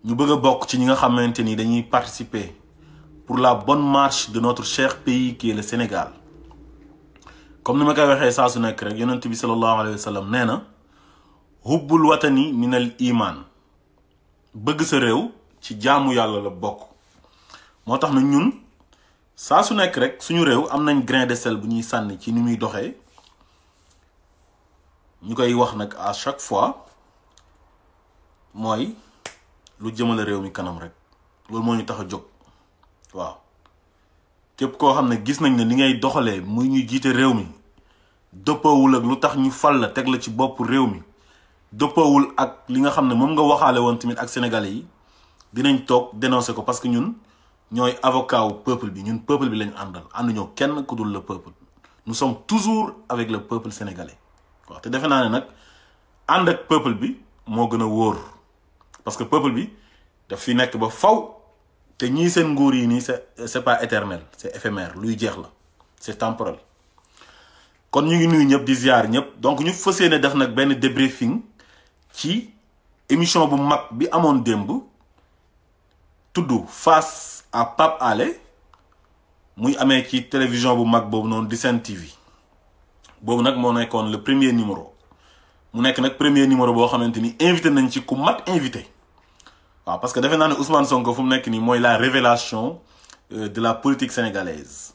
ñu bëgg a bokk ci ñi nga xamante ni dañuy participer pour la bonne marche de notre cher pays qui est le Sénégal. comme ni ma koy waxee saa su nekk rek yonent bi sallallahu alayhi wa sallam nee na hubbul watani minal iman bëgg sa réew ci jaamu yàlla la bokk. moo tax na ñun saa su nekk rek suñu réew am nañ grain de sel bu ñuy sànni ci ni muy doxee ñu koy wax nag à chaque fois mooy lu jëmale réew mi kanam rek loolu moo ñu tax a jóg. waaw képp koo xam ne gis nañ ne li ngay doxalee muy ñuy jiite réew mi dëppoowul ak lu tax ñu fal la teg la ci bopp réew mi dëppoowul ak li nga xam ne moom nga waxaale woon tamit ak sénégalais yi dinañ toog dénoncer ko parce que ñun ñooy avocat wu peuple bi ñun peuple bi lañ àndal ànduñoo kenn ku dul le peuple nous sommes toujours avec le peuple sénégalais. waaw te defe naa ne nag ànd ak peuple bi moo gën a wóor parce que peuple bi daf fi nekk ba faw te ñii seen nguur yi nii c'est pas éternel c'est éphémère luy jeex la c'est temporel. kon ñu ngi nuyu ñëpp di ziar ñëpp donc ñu fas yéene def nag benn débriefing ci émission bu mag bi amoon démb tudd face à Pape Alé muy amee ci télévision bu mag boobu noonu di Sen TV boobu nag moo nekkoon le premier numéro mu nekk nag premier numéro boo xamante ni invité nañ ci ku mat invité. waaw parce que defe naa ne Ousmane Sonko fu mu nekk nii mooy la révélation de la politique sénégalaise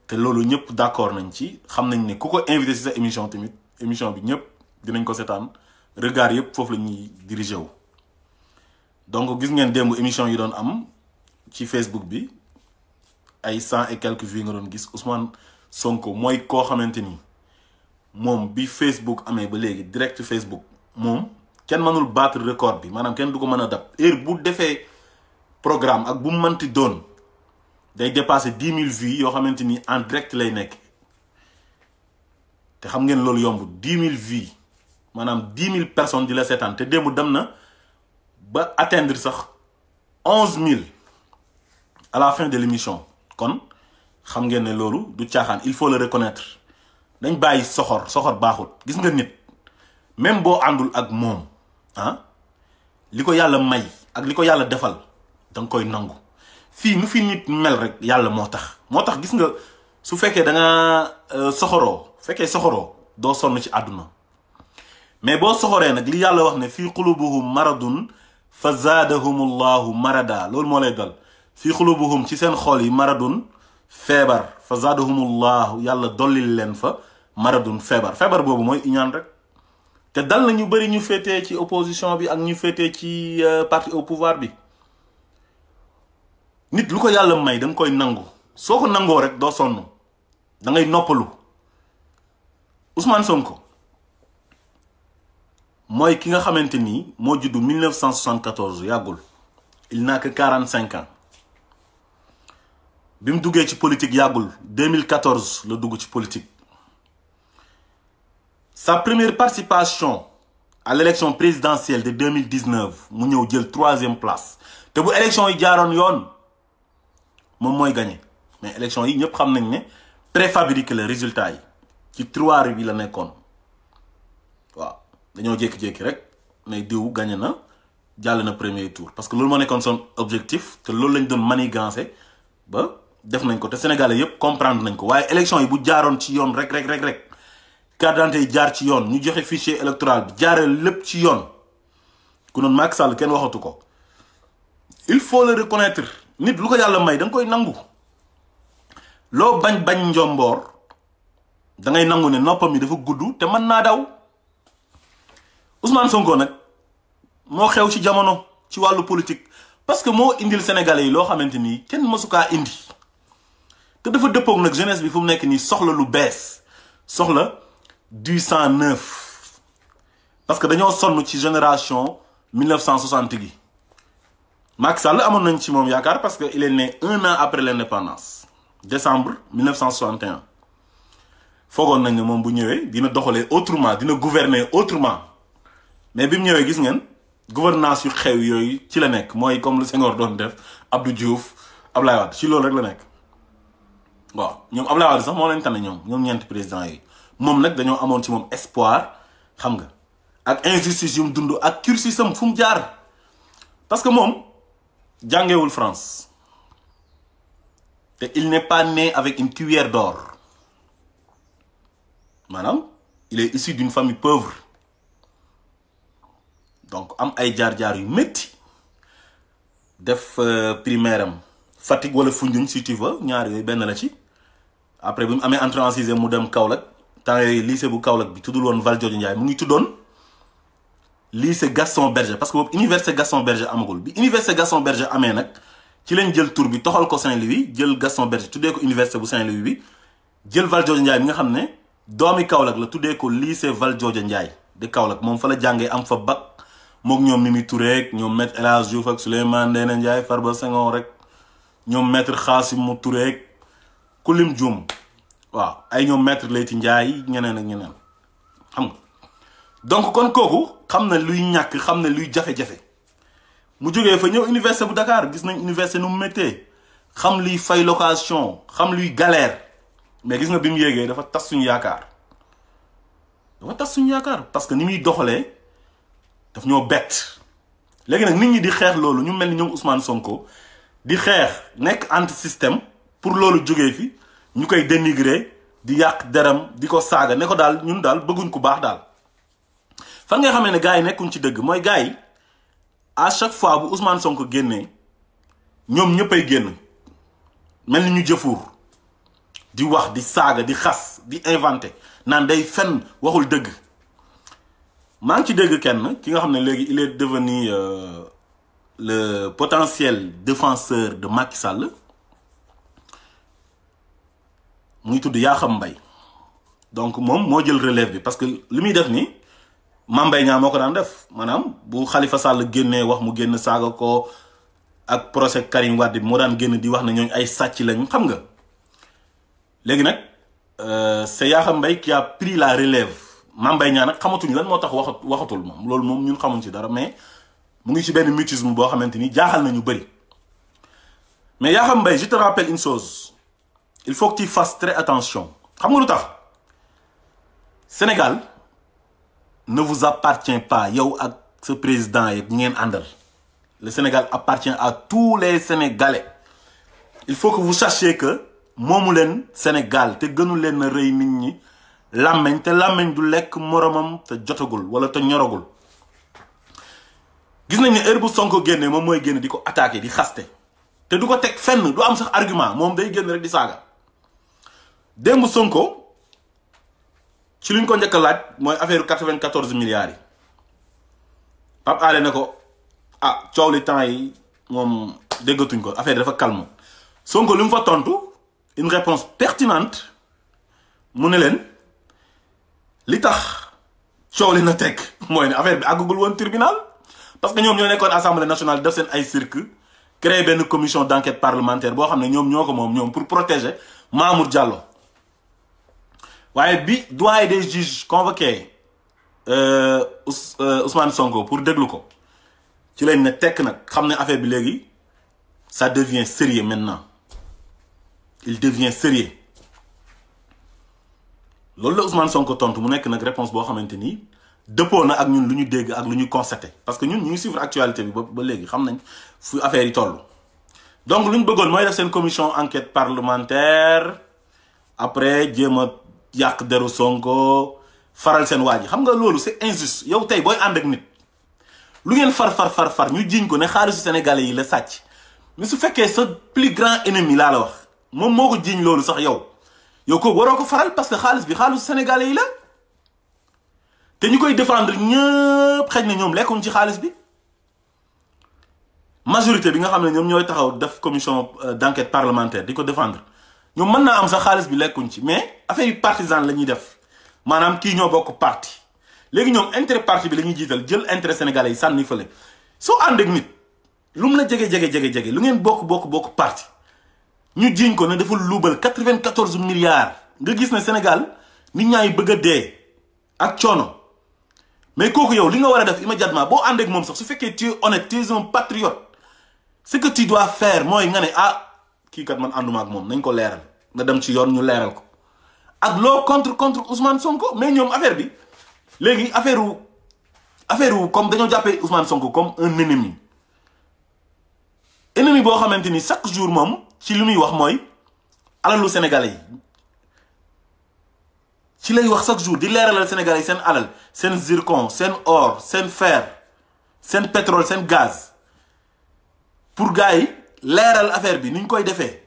te loolu ñëpp d'accord nañ ci xam nañ ne ku ko invité ci sa émission tamit émission bi ñëpp dinañ ko seetaan regard yëpp foofu la ñuy diriger wu. donc gis ngeen démb émission yi doon am ci Facebook bi ay 100 et quelques vues nga doon gis Ousmane Sonko mooy koo xamante ni moom bi Facebook amee ba léegi direct Facebook moom. kenn mënul battre record bi maanaam kenn du ko mën a dab heure bu defee programme ak bu mu mënti doon day dépasser 10 000 vues yoo xamante ni en direct lay nekk te xam ngeen loolu yomb 10 000 vues maanaam 10 000 personnes di la seetaan te démb dem na ba atteindre sax 11 000 à la fin de l'émission kon xam ngeen ne loolu du caaxaan il faut le reconnaître dañ bàyyi soxor baaxul gis nga nit même boo àndul ak moom. li ko yàlla may ak li ko yàlla defal danga koy nangu fii nu fi nit mel rek yàlla moo tax gis nga su fekkee da nga soxoroo doo sonn ci àdduna mais boo soxoree nag li yàlla wax ne fii qulubuhum maradun fa zaadahumullahu marada loolu moo lay dal fii qulubuhum ci seen xol yi maradun feebar fa zaadahumullahu yàlla dollil leen fa maradun feebar boobu mooy iñaan rek te dal na ñu bëri ñu féetee ci opposition bi ak ñu féetee ci parti au pouvoir bi nit lu ko yàlla may da nga koy nangu soo ko nangoo rek doo sonn da ngay noppalu Ousmane Sonko mooy ki nga xamante ni moo juddu 1974 yàggul il n'a que 45 ans bi mu duggee ci politique yàggul 2014 la dugg ci politique. Sa première participation à l'élection présidentielle de 2019 mu ñëw jël 3e place te bu élection yi jaaroon yoon moom mooy gagné mais élection yi ñëpp xam nañ ne préfabriqué le résultat yi ci tiroir bi la nekkoon waaw dañoo jékki-jékki rek mais diw gagné na jàll na premier tour parce que loolu moo nekkoon son objectif te loolu lañ doon manigancé ba def nañ ko te sénégalais yëpp comprendre nañ ko waaye élection yi bu jaaroon ci yoon rek carte d'identité yi jaar ci yoon ñu joxe fichier électoral bi jaaree lépp ci yoon ku noonu Macky Sall kenn waxatu ko il faut le reconnaître nit lu ko yàlla may da nga koy nangu loo bañ njomboor da ngay nangu ne noppam yi dafa gudd te mën naa daw Ousmane Sonko nag moo xew ci jamono ci wàllu politique parce que moo indil Sénégalais yi loo xamante ni kenn mësukaa indi te dafa dëppoog nag jeunesse bi fu mu nekk nii soxla lu bees soxla du sang neuf parce que dañoo sonn ci génération 1960 gi Macky Sall amoon nañ ci moom yaakaar parce que il est né 1 an après l'indépendance décembre 1961 foogoon nañ ne moom bu ñëwee dina doxalee autrement dina gouverner autrement mais bi mu ñëwee gis ngeen gouvernance yu xew yooyu ci la nekk mooy comme le Senghor doon def Abdou Diouf Ablaye Wade ci loolu rek la nekk waaw ñoom Ablaye Wade sax moo leen tane ñoom ñeenti président yi moom nag dañoo amoon ci moom espoir xam nga ak injustice yu mu dund ak cursusam fu mu jaar parce que moom jàngewul France te il n'est pas né avec une cuillère d'or maanaam il est issu d'une famille pauvre donc am ay jaar-jaar yu métti def primaire am Fatick wala Foundiougne si tu veux ñaar yooyu benn la ci après bi mu amee entrée en sixième mu dem Kaolack temps yooyu lycée bu Kaolack bi tuddul woon Valdiodio Ndiaye mu ngi tuddoon lycée Gaston Berger parce que boobu université Gaston Berger amagul bi université Gaston Berger amee nag ci lañ jël tur bi toxal ko Saint-Louis jël Gaston Berger tuddee ko université bu Saint-Louis bi jël Valdiodio Ndiaye bi nga xam ne doomi Kaolack la tuddee ko lycée Valdiodio Ndiaye de Kaolack moom fa la jàngee am fa bac mook ñoom Mimi Touré ak ñoom maître El Hadj Diouf ak Souleymane Ndéné Ndiaye Farba Senghor rek ñoom maître Khassimou Touré ak Kulim Dioum waaw ay ñoom maître Leyti Ndiaye ñeneen ak ñeneen xam nga donc kon kooku xam na luy ñàkk xam na luy jafe-jafe mu jógee fa ñëw université bu Dakar gis nañ université nu mu méttee xam luy fay location xam luy galère mais gis nga bi mu yéegee dafa tas suñu yaakaar parce que ni muy doxalee daf ñoo bett léegi nag nit ñi di xeex loolu ñu mel ni ñoom Ousmane Sonko di xeex nekk anti système pour loolu jógee fi ñu koy dénigrer di yàq deram di ko saaga ne ko daal ñun daal bëgguñ ku baax daal. fan nga xamee ne gars yi nekkuñ ci dëgg mooy gars yi à chaque fois bu Ousmane Sonko génnee ñoom ñëppay génn mel ni ñu jëfuur di wax di saaga di xas di inventé naan day fen waxul dëgg. maa ngi ci dégg kenn ki nga xam ne léegi il est devenu le potentiel défenseur de Macky Sall mu ngi tudd Yakham Mbaye donc moom moo jël relève bi parce que li muy def nii Mame Mbaye Niang moo ko daan def maanaam bu Khalifa Sall génnee wax mu génn saaga ko ak procès Karim Wade bi moo daan génn di wax ne ñooñu ay sàcc lañ xam nga léegi nag c'est Yakham Mbaye qui a pris la relève. Mame Mbaye Niang nag xamatuñu lan moo tax waxatul moom loolu moom ñun xamuñ ci dara mais mu ngi ci benn mutisme boo xamante ni jaaxal nañu bëri mais Yakham Mbaye je te rappelle une chose il faut que tu fasses très attention xam nga lu tax Sénégal ne vous appartient pas yow ak sa président yi ñi ngeen àndal le Sénégal appartient à tous les Sénégalais il faut que vous sachiez que moomu leen Sénégal te gënu leen a rëy nit ñi làmmeñ te làmmeñ du lekk moromam te jotagul wala te ñoragul gis nañ ne heure bu Sonko génnee moom mooy génn di ko attaqué di xaste te du ko teg fenn du am sax argument moom day génn rek di saaga démb Sonko ci luñ ko njëkk a laaj mooy affaire 94 milliards yi Pape Alé ne ko ah coow li temps yi moom déggatuñ ko affaire dafa calme Sonko li mu fa tontu une réponse pertinente mu ne leen li tax coow li na teg mooy ne affaire bi àggagul woon tribunal parce que ñoom ñoo nekkoon assemblée nationale def seen ay cirque créer benn commission d'enquête parlementaire boo xam ne ñoom ñoo ko moom ñoom pour protéger Mamour Diallo waaye bi doyen des juges convoqué Ousmane Sonko pour déglu ko ci lañ ne tekk nag xam ne affaire bi léegi ça devient sérieux maintenant il devient sérieux loolu la Ousmane Sonko tontu mu nekk nag réponse boo xamante ni dëppoo na ak ñun lu ñu dégg ak lu ñu constaté parce que ñun ñu ngi suivre actualité bi ba léegi xam nañ fu affaire yi toll. donc lu ñu bëggoon mooy def seen commission enquête parlementaire après jéem a yàq deru Sonko faral seen waa ji xam nga loolu c'est injuste yow tey booy ànd ak nit lu ngeen far ñu jiiñ ko ne xaalisu sénégalais yi la sàcc mais su fekkee sa plus grand ennemi laa la wax moom moo ko jiiñ loolu sax yow ko waroo ko faral parce que xaalis bi xaalisu sénégalais yi la te ñu koy défendre ñëpp xëy na ñoom lekkuñ ci xaalis bi majorité bi nga xam ne ñoom ñooy taxaw def commission d'enquête parlementaire di ko défendre ñoom mën naa am sax xaalis bi lekkuñ ci mais affaire yu partisan la ñuy def maanaam kii ñoo bokk parti léegi ñoom intérêt parti bi la ñuy jiital jël intérêt sénégalais yi sànni fële soo ànd ak nit lu mu la jege lu ngeen bokk parti ñu jiiñ ko ne dafa luubal 94 milliards nga gis ne Sénégal nit ñaa ngi bëgg a dee ak coono mais kooku yow li nga war a def immédiatement boo ànd ak moom sax su fekkee tu es honnête tu es un patriote ce que tu dois faire mooy nga ne kii kat man ànduma ak moom nañ ko leeral nga dem ci yoon ñu leeral ko ak loo contre Ousmane Sonko mais ñoom affaire bi léegi affaire wu comme dañoo jàppee Ousmane Sonko comme un ennemi ennemi boo xamante ni chaque jour moom ci li muy wax mooy alalu sénégalais yi ci lay wax chaque jour di leeralal sénégalais yi seen alal seen zircon seen or seen fer seen pétrole seen gaz pour gars yi leeral affaire bi ni ñu koy defee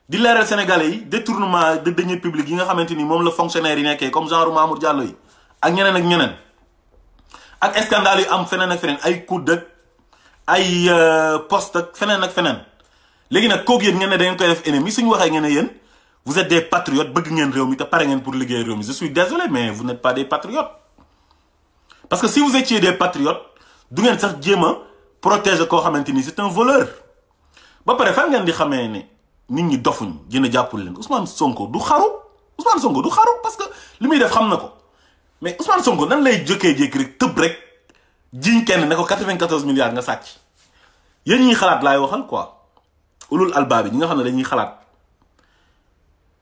di leeral sénégalais yi détournement de deniers publics yi nga xamante ni moom la fonctionnaire yi nekkee comme genre Mamour Diallo yi ak ñeneen ak scandale yu am feneen ak feneen ay coude ak ay poste ak feneen ak feneen léegi nag kooku yéen ngeen ne da ngeen koy def ennemi suñu waxee ngeen ne yéen vous êtes des patriotes bëgg ngeen réew mi te pare ngeen pour liggéey réew mi je suis désolé mais vous n'êtes pas des patriotes parce que si vous étiez des patriotes du ngeen sax jéem a protéger koo xamante ni c'est un voleur ba pare fan ngeen di xamee ne nit ñi dofuñ gën a jàppul leen Ousmane Sonko du xaru parce que li muy def xam na ko mais Ousmane Sonko nan lay jékkee-jékki rek tëb rek jiñ kenn ne ko 94 milliards nga sàcc yéen ñiy xalaat laay waxal quoi ulul albaab yi ñi nga xam ne dañuy xalaat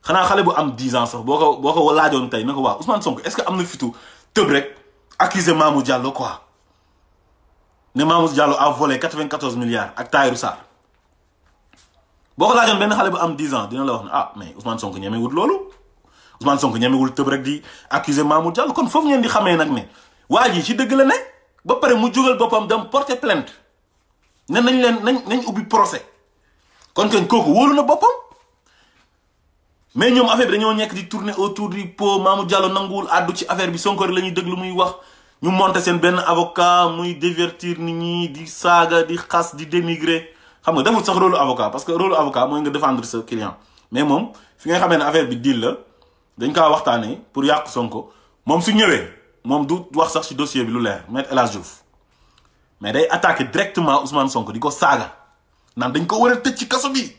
xanaa xale bu am 10 ans sax boo ko laajoon tey na ko waaw Ousmane Sonko est-ce que am na fitu tëb rek accuser Mamour Diallo quoi ne Mamour Diallo a volé 94 milliards ak Tahirou Sarr boo ko laajoon benn xale bu am 10 ans dina la wax ne ah mais Ousmane Sonko ñemewul loolu Ousmane Sonko ñemewul tëb rek di accuser Mamour Diallo kon foofu ngeen di xamee nag ne waa ji ci dëgg la ne ba pare mu jógal boppam dem porter plainte ne nañ ubbi procès kon kañ kooku wóolu na boppam mais ñoom affaire bi dañoo nekk di tourner autour du pot Mamour Diallo nanguwul àddu ci affaire bi Sonko rek la ñuy déglu muy wax ñu monter seen benn avocat muy divertir nit ñi di saaga di xas di dénigrer xam nga deful sax rôle avocat parce que rôle avocat mooy nga défendre sa client mais moom fi nga xamee ne affaire bi deal la dañ kaa waxtaanee pour yàq Sonko moom su ñëwee moom du wax sax ci dossier bi lu leer Maître El Hadji Diouf mais day attaquer directement Ousmane Sonko di ko saaga naan dañ ko war a tëj ci kaso bi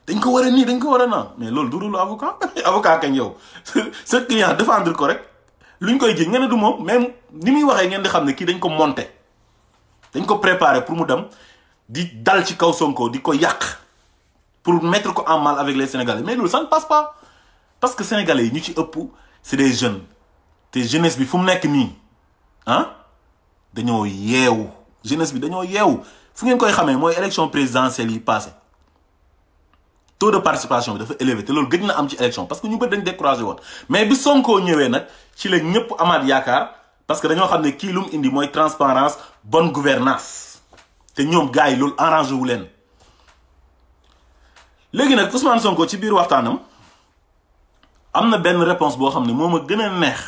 dañ ko war a nii dañ ko war a naan mais loolu du rôle avocat avocat kañ yow sa client défendre ko rek luñ koy ji nga ne du moom même ni muy waxee ngeen di xam ne kii dañ ko monter dañ ko préparer pour mu dem di dal ci kaw Sonko di ko yàq pour mettre ko en mal avec les Sénégalais mais loolu ça ne passe pas parce que Sénégalais yi ñu ci ëpp c'est des jeunes te jeunesse bi fu mu nekk nii ah dañoo yeewu jeunesse bi dañoo yeewu fu ngeen koy xamee mooy élection présidentielle yi passé taux de participation bi dafa élevé te loolu gëj na am ci élection parce que ñu bëri dañ découragé woon mais bi Sonko ñëwee nag ci la ñëpp amaat yaakaar parce que dañoo xam ne kii lu mu indi mooy transparence bonne gouvernance te ñoom gars yi loolu arrangé wu leen léegi nag Ousmane Sonko ci biir waxtaanam am na benn réponse boo xam ne moo ma gën a neex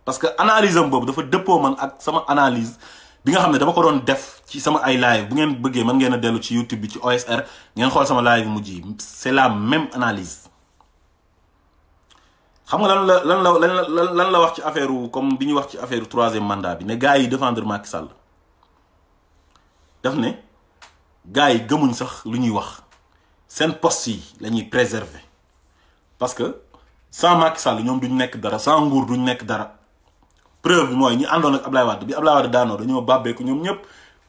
parce que analyse am boobu dafa dëppoo man ak sama analyse bi nga xam ne dama ko doon def ci sama ay live bu ngeen bëggee mën ngeen a dellu ci YouTube bi ci OSR ngeen xool sama live mujj yi c'est la même analyse xam nga lan la wax ci affaire comme bi ñu wax ci affaire troisième mandat bi ne gars yi défendre Macky Sall daf ne gars yi gëmuñ sax lu ñuy wax seen poste yi la ñuy préserver parce que sans Macky Sall ñoom duñ nekk dara sans nguur duñ nekk dara preuve bi mooy ñi àndoon ak Ablaye Wade bi Ablaye Wade daanoo dañoo bàbbeeku ñoom ñëpp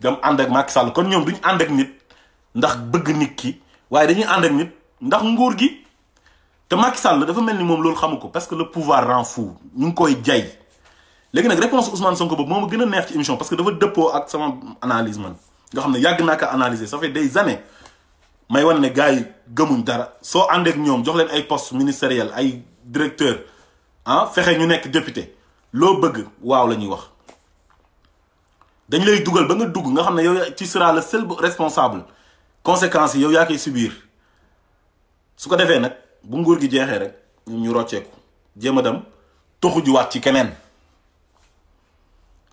dem ànd ak Macky Sall kon ñoom duñ ànd ak nit ndax bëgg nit ki waaye dañuy ànd ak nit ndax nguur gi te Macky Sall dafa mel ni moom loolu xamu ko parce que le pouvoir rend fou ñu ngi koy jay léegi nag réponse Ousmane Sonko boobu moo ma gën a neex ci émission parce que dafa dëppoo ak sama analyse man nga xam ne yàgg naa ko analyser ça fait des années may wan ne gars yi gëmuñ dara soo ànd ak ñoom jox leen ay poste ministériel ay directeur ah fexe ñu nekk député loo bëgg waaw la ñuy wax dañ lay dugal ba nga dugg nga xam ne yow tu seras le seul responsable conséquences yi yow yaa koy subir su ko defee nag bu nguur gi jeexee rek ñu rocceeku jéem a dem toxu juwaat ci keneen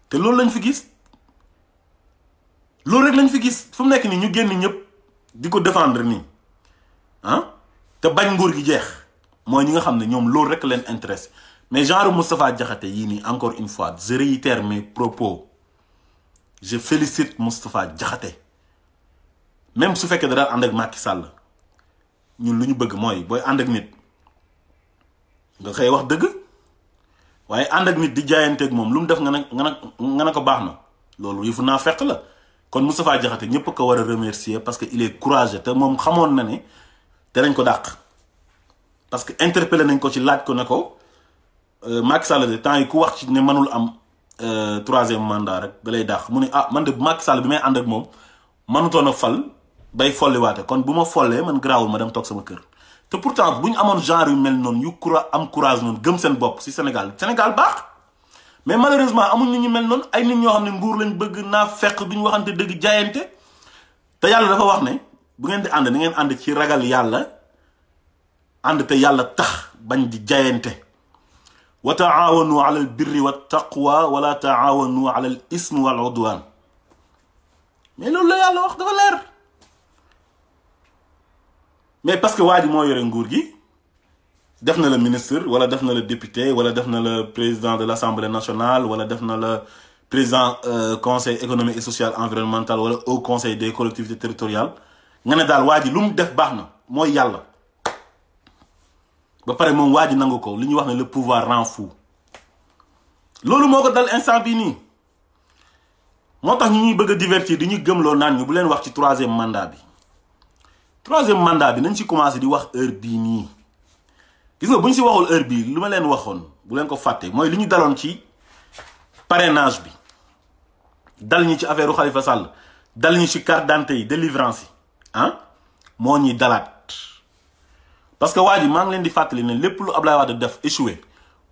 te loolu lañ fi gis loolu rek lañ fi gis fu mu nekk nii ñu génn ñëpp di ko défendre nii ah te bañ nguur gi jeex mooy ñi nga xam ne ñoom loolu rek leen intéresse mais genre Moustapha Diakhaté yii nii encore une fois je réitère mes propos je félicite Moustapha Diakhaté même su fekkee da daan ànd ak Macky Sall ñun lu ñu bëgg mooy booy ànd ak nit nga xëy wax dëgg waaye ànd ak nit di jaayanteeg moom lu mu def nga ne ko baax na loolu yëfu naa fekk la kon Moustapha Diakhaté ñëpp ko war a remercier parce que il est courageux te moom xamoon na ne te nañ ko dàq parce que interpellé nañ ko ci laaj ko ne ko Macky Sall de temps yi ku wax ci ne mënul am troisième mandat rek da lay dàq mu ne ah man de Macky Sall bi may ànd ak moom mënutoon a fal bay folliwaate kon bu ma follee man garaawul ma dem toog sama kër te pourtant bu ñu amoon genre yu mel noonu yu am courage noonu gëm seen bopp si Sénégal baax mais malheureusement amuñ nit ñu mel noonu ay nit ñoo xam ne nguur lañ bëgg naa fekk duñ waxante dëgg jaayante te yàlla dafa wax ne bu ngeen di ànd ni ngeen ànd ci ragal yàlla ànd te yàlla tax bañ di jaayante wa taawanu ala al birri wa taqwa wala taawanu ala al ismi wal udwan mais loolu la yàlla wax dafa leer mais parce que waa ji moo yore nguur gi def na la ministre wala def na la député wala def na la président de l'Assemblée nationale wala def na la président conseil économique et social environnemental wala au conseil des collectivités territoriales nga ne daal waa ji lu mu def baax na mooy yàlla ba pare moom waa ji nangu ko li ñuy wax ne le pouvoir rend fou loolu moo ko dal instant bii nii moo tax ñu ñuy bëgg a divertir di ñu gëmloo naan ñu bu leen wax ci troisième mandat bi nañ ci commencé di wax heure bii nii gis nga bu ñu si waxul heure bii lu ma leen waxoon bu leen ko fàtte mooy li ñu daloon ci parrainage bi dal ñi ci affaire u Khalifa Sall dal ñi ci carte d'identité yi délivrance yi ah moo ñuy dalaat parce que waa ji maa ngi leen di fàttali ne lépp lu Ablaye Wade def échoué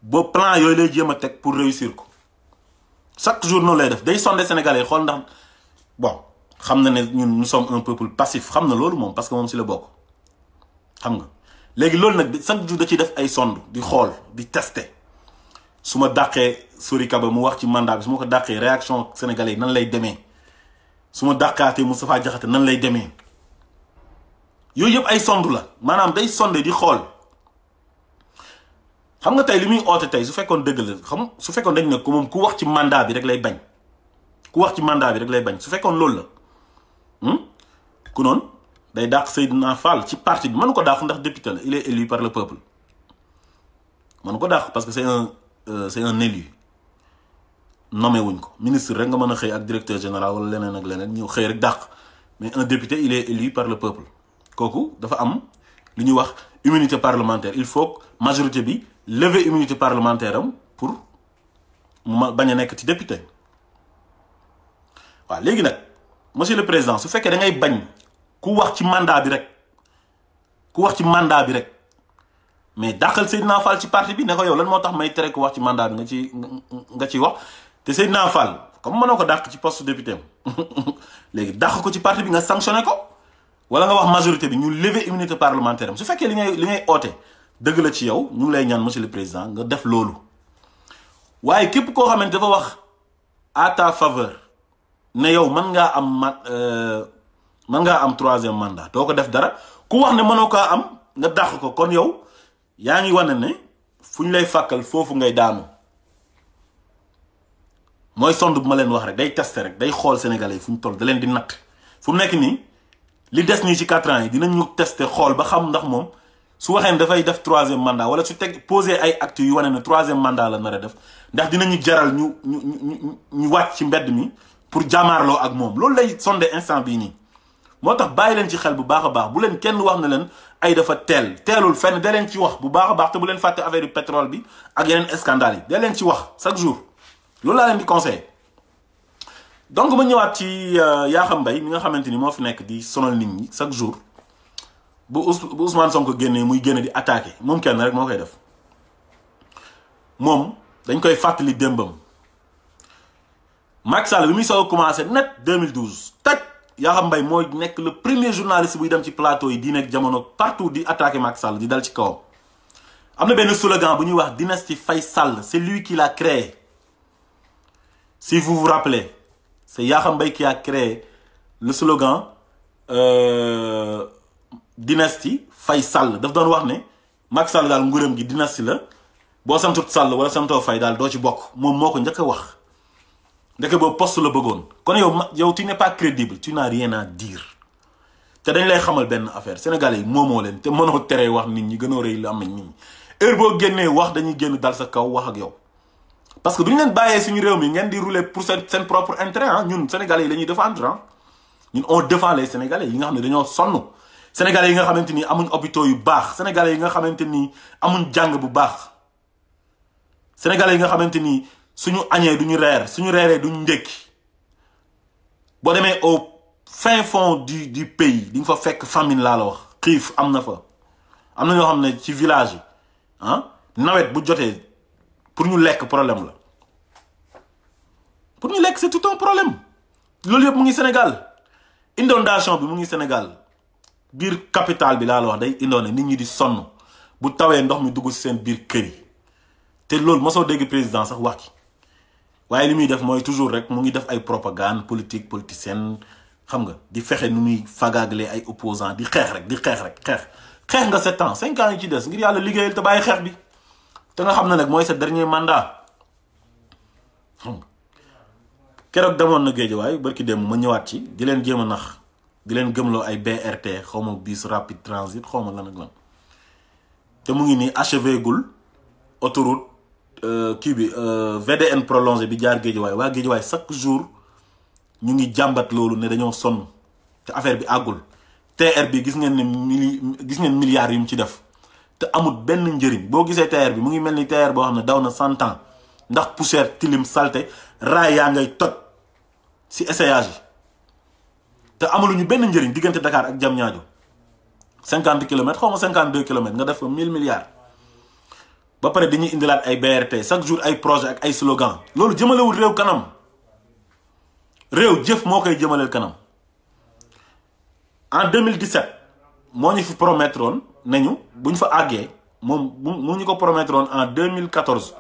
ba plan yooyu lay jéem a teg pour réussir ko chaque jour noonu lay def day sondé Sénégalais xool ndax bon xam na ne ñun nous sommes un peuple passif xam na loolu moom parce que moom si la bokk xam nga léegi loolu nag chaque jour da ciy def ay sonde di xool di tester su ma dàqee Sori Kaba mu wax ci mandat bi su ma ko dàqee réaction sénégalais yi nan lay demee su ma dàqaatee Moustapha Diakhaté nan lay demee yooyu yëpp ay sonde la maanaam day sonde di xool xam nga tey li muy oote tey su fekkoon dëgg la xam su fekkoon dañ ne ko moom ku wax ci mandat bi rek lay bañ su fekkoon loolu la ku noonu day dàq Seydina Fall ci parti bi mënu ko dàq ndax député la il est élu par le peuple mënu ko dàq parce que c'est un élu nommé wuñ ko ministre rek nga mën a xëy ak directeur général wala leneen ak leneen ñëw xëy rek dàq mais un député il est élu par le peuple kooku dafa am li ñuy wax immunité parlementaire il faut majorité bi lever immunité parlementaire am pour mu bañ a nekk ci député waaw léegi nag monsieur le président su fekkee da ngay bañ ku wax ci mandat bi rek mais dàqal Seydina Fall ci parti bi ne ko yow lan moo tax may tere ku wax ci mandat bi nga ciy wax te Seydina Fall comme mënoo ko dàq ci poste député am léegi dàq ko ci parti bi nga sanctionné ko wala nga wax majorité bi ñu lever immunité parlementaire am su fekkee li ngay oote dëgg la ci yow ñu ngi lay ñaan monsieur le président nga def loolu waaye képp koo xamante dafa wax à ta faveur ne yow mën ngaa am troisième mandat doo ko def dara ku wax ne mënoo kaa am nga dàq ko kon yow yaa ngi wane ne fu ñu lay fàkkal foofu ngay daanu mooy sonde bu ma leen wax rek day tester rek day xool sénégalais yi fu ñu toll da leen di natt fu mu nekk nii li des nii ci 4 ans yi dinañu tester xool ba xam ndax moom su waxee ne dafay def troisième mandat wala su poser ay actes yu wane ne troisième mandat la nar a def ndax dinañu jaral ñu wàcc ci mbedd mi pour jaamaarloo ak moom loolu lay sonde instant bii nii moo tax bàyyi leen ci xel bu baax a baax bu leen kenn wax ne leen ay dafa teelul fenn da leen ci wax bu baax a baax te bu leen fàtte affaire yu pétrole bi ak yeneen scandale yi da leen ci wax chaque jour loolu laa leen di conseillé donc ma ñëwaat ci Yakham Mbaye mi nga xamante ni moo fi nekk di sonal nit ñi chaque jour bu Ousmane Sonko génnee muy génne di attaqué moom kenn rek moo koy def moom dañ koy fàttali démbam Macky Sall bi muy soog a commencé net 2012 taj Yakham Mbaye mooy nekk le premier journaliste buy dem ci plateau yi di nekk jamono partout di attaqué Macky Sall di dal ci kawam am na benn slogan bu ñuy wax dynastie Faye Sall c'est lui qui l'a créé si vous vous rappelez c'est Yakham Mbaye qui a créé le slogan dynastie Faye Sall daf doon wax ne Macky Sall daal nguuram gi dynastie la boo santut Sall wala santoo Faye daal doo ci bokk moom moo ko njëkk a wax ndeke boobu poste la bëggoon kon yow tu n'es pas crédible tu n'as rien à dire te dañ lay xamal benn affaire sénégalais yi moomoo leen te mënoo teree wax nit ñi gënoo rëy lu am nañ nit ñi heure boo génnee wax dañuy génn dal sa kaw wax ak yow parce que duñu leen bàyyee suñu réew mi ngeen di rouler pour seen propre intérêt ah ñun sénégalais yi la ñuy défendre ah ñun on défend les sénégalais yi nga xam ne dañoo sonn sénégalais yi nga xamante ni amuñ hôpitaux yu baax sénégalais yi nga xamante ni amuñ jàng bu baax sénégalais yi nga xamante ni suñu añee duñu reer suñu reeree duñu ndékki boo demee au fin fond du pays di nga fa fekk famine laa la wax xiif am na fa am na ñoo xam ne ci village yi nawet bu jotee pour ñu lekk problème la pour ñu lekk c'est tout un problème loolu yëpp mu ngi Sénégal inondation bi mu ngi Sénégal biir capitale bi laa la wax day indoone nit ñi di sonn bu tawee ndox mi dugg ci seen biir kër yi te loolu mosoo dégg président sax wax ci waaye li muy def mooy toujours rek mu ngi def ay propagande politique politicienne xam nga di fexe nu muy fagaagle ay opposants di xeex rek xeex nga 7 ans 5 ans yi ci des ngir yàlla liggéeyal te bàyyi xeex bi te nga xam ne nag mooy sa dernier mandat keroog demoon na Géejawaay barki dem ma ñëwaat ci di leen jéem a nax di leen gëmloo ay BRT xaw ma bus rapide transit xaw ma lan ak lan te mu ngi nii achevé gul autoroute kii bi VDN prolongé bi jaar Géejawaay waa Géejawaay chaque jour ñu ngi jàmbat loolu ne dañoo sonn te affaire bi àggul TR bi gis ngeen ne gis ngeen milliards yu mu ci def te amul benn njëriñ boo gisee TR bi mu ngi mel ni TR boo xam ne daw na 100 ans ndax poussière tilim salté raay yaa ngay toj si essayage yi te amuluñu benn njëriñ diggante Dakar ak Diamniadio 50 kilomètres xaw ma 52 kilomètres nga def ko 1000 milliards ba pare dañuy indilaat ay BRT chaque jour ay projet ak ay slogan loolu jëmalewul réew kanam réew jëf moo koy jëmaleel kanam en 2017 moo ñu fi promettroon nañu bu ñu fa àggee moom mu ñu ko promettroon en 2014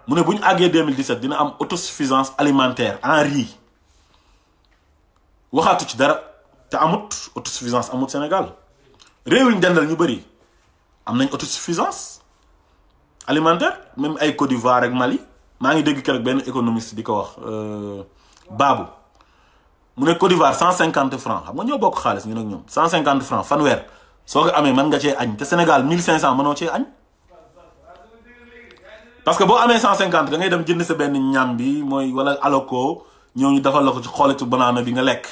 mu ne bu ñu àggee 2017 dina am autosuffisance alimentaire en riz waxaatu ci dara te amut autosuffisance amut Sénégal réew yi ñu dendal ñu bëri am nañ autosuffisance alimentaire même ay Côte d'Ivoire ak Mali maa ngi dégg keroog benn économiste di ko wax Babou mu ne Côte d'Ivoire 150 francs xam nga ñoo bokk xaalis ñu nag ñoom 150 francs fanweer soo ko amee mën nga cee añ te Sénégal 1500 mënoo cee añ parce que boo amee 150 da ngay dem jënd sa benn ñam bi mooy wala aloko ñoo ñu defal la ko ci xoolitu banana bi nga lekk